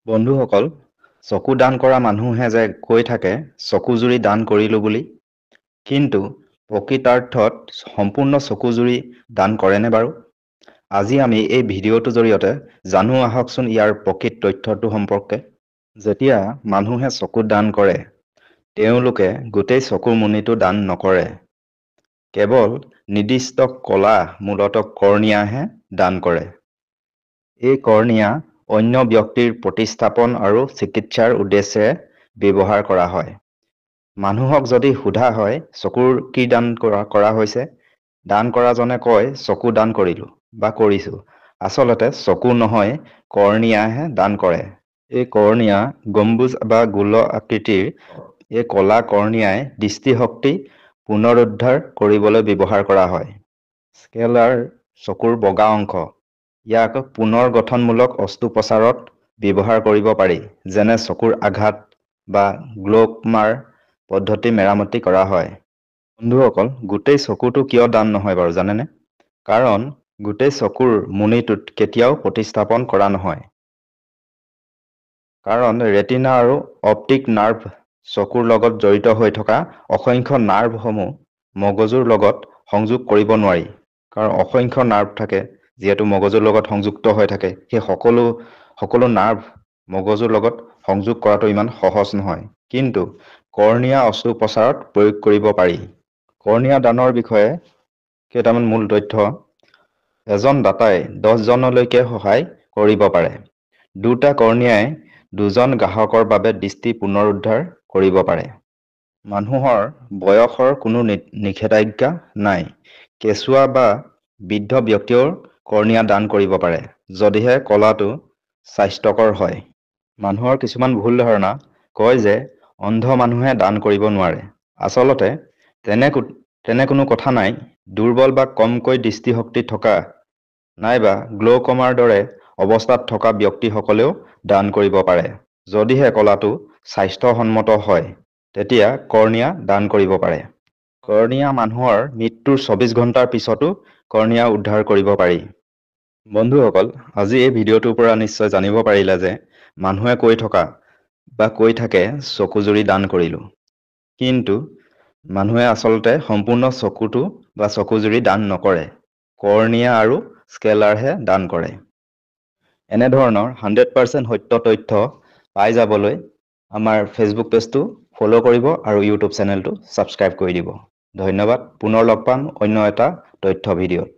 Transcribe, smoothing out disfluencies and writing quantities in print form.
বন্ধুসকল, চকু দান কৰা মানুহে যে কৈ থাকে চকুজুৰি দান কৰিলো বুলি, কিন্তু প্ৰকৃতাৰ্থত সম্পূৰ্ণ চকুজুৰি দান কৰেনে বাৰু? আজি আমি এই ভিডিঅ'টোৰ জৰিয়তে জানো আহকচোন ইয়াৰ প্ৰকৃত তথ্যটো সম্পৰ্কে। যেতিয়া মানুহে চকু দান কৰে, তেওঁলোকে গোটেই চকুৰ মণিটো দান নকৰে। কেৱল নিৰ্দিষ্ট কলা মূলতঃ কৰ্ণিয়াহে দান কৰে। এই কৰ্ণিয়া অন্য ব্যক্তিৰ প্ৰতিস্থাপন আৰু চিকিৎসাৰ উদ্দেশ্যে ব্যৱহাৰ কৰা হয়। মানুহক যদি সোধা হয় চকুৰ কি দান কৰা হৈছে, দান কৰাজনে কয় চকু দান কৰিলো বা কৰিছো। আচলতে চকু নহয়, কৰ্ণিয়াহে দান কৰে। এই কৰ্ণিয়া গম্বুজ বা গোল আকৃতিৰ। এই কলা কৰ্ণিয়াই দৃষ্টিশক্তি পুনৰুদ্ধাৰ কৰিবলৈ ব্যৱহাৰ কৰা হয়। স্কেলাৰ চকুৰ বগা অংশ। ইয়াক পুনৰ গঠনমূলক অস্ত্ৰোপচাৰত ব্যৱহাৰ কৰিব পাৰি, যেনে চকুৰ আঘাত বা গ্ল'কমাৰ পদ্ধতি মেৰামতি কৰা হয়। বন্ধুসকল, গোটেই চকুটো কিয় দান নহয় বাৰু জানেনে? কাৰণ গোটেই চকুৰ মণিটোত কেতিয়াও প্ৰতিস্থাপন কৰা নহয়। কাৰণ ৰেটিনা আৰু অপ্টিক নাৰ্ভ চকুৰ লগত জড়িত হৈ থকা অসংখ্য নাৰ্ভসমূহ মগজুৰ লগত সংযোগ কৰিব নোৱাৰি। কাৰণ অসংখ্য নাৰ্ভ থাকে, যিহেতু মগজুৰ লগত সংযুক্ত হৈ থাকে, সেই সকলো নাৰ্ভ মগজুৰ লগত সংযোগ কৰাটো ইমান সহজ নহয়। কিন্তু কৰ্ণিয়া অস্ত্ৰোপচাৰত প্ৰয়োগ কৰিব পাৰি। কৰ্ণিয়া দানৰ বিষয়ে কেইটামান মূল তথ্য। এজন দাতাই 10 জনলৈকে সহায় কৰিব পাৰে। দুটা কৰ্ণিয়াই দুজন গ্ৰাহকৰ বাবে দৃষ্টি পুনৰুদ্ধাৰ কৰিব পাৰে। মানুহৰ বয়সৰ কোনো নিষেধাজ্ঞা নাই। কেঁচুৱা বা বৃদ্ধ ব্যক্তিয়েও কৰ্ণিয়া দান কৰিব পাৰে, যদিহে কলাটো স্বাস্থ্যকৰ হয়। মানুহৰ কিছুমান ভুল ধাৰণা কয় যে অন্ধ মানুহে দান কৰিব নোৱাৰে। আচলতে তেনে কোনো কথা নাই। দুৰ্বল বা কমকৈ দৃষ্টিশক্তি থকা নাইবা গ্ল'কমাৰ দৰে অৱস্থাত থকা ব্যক্তিসকলেও দান কৰিব পাৰে। যদিহে কলাটো স্বাস্থ্যসন্মত হয়, তেতিয়া কৰ্ণিয়া দান কৰিব পাৰে। কৰ্ণিয়া মানুহৰ মৃত্যুৰ 24 ঘণ্টাৰ পিছতো কৰ্ণিয়া উদ্ধাৰ কৰিব পাৰি। বন্ধুসকল, আজি এই ভিডিঅ'টোৰ পৰা নিশ্চয় জানিব পাৰিলে যে মানুহে কৈ থাকে চকুজুৰি দান কৰিলো, কিন্তু মানুহে আচলতে সম্পূৰ্ণ চকুটো বা চকুজুৰি দান নকৰে। কৰ্ণিয়া আৰু স্কেলাৰহে দান কৰে। এনেধৰণৰ 100% সত্য তথ্য পাই যাবলৈ আমাৰ ফেচবুক পেজটো ফ'ল' কৰিব আৰু ইউটিউব চেনেলটো ছাবস্ক্ৰাইব কৰি দিব। ধন্যবাদ। পুনৰ লগ পাম অন্য এটা তথ্য ভিডিঅ'ত।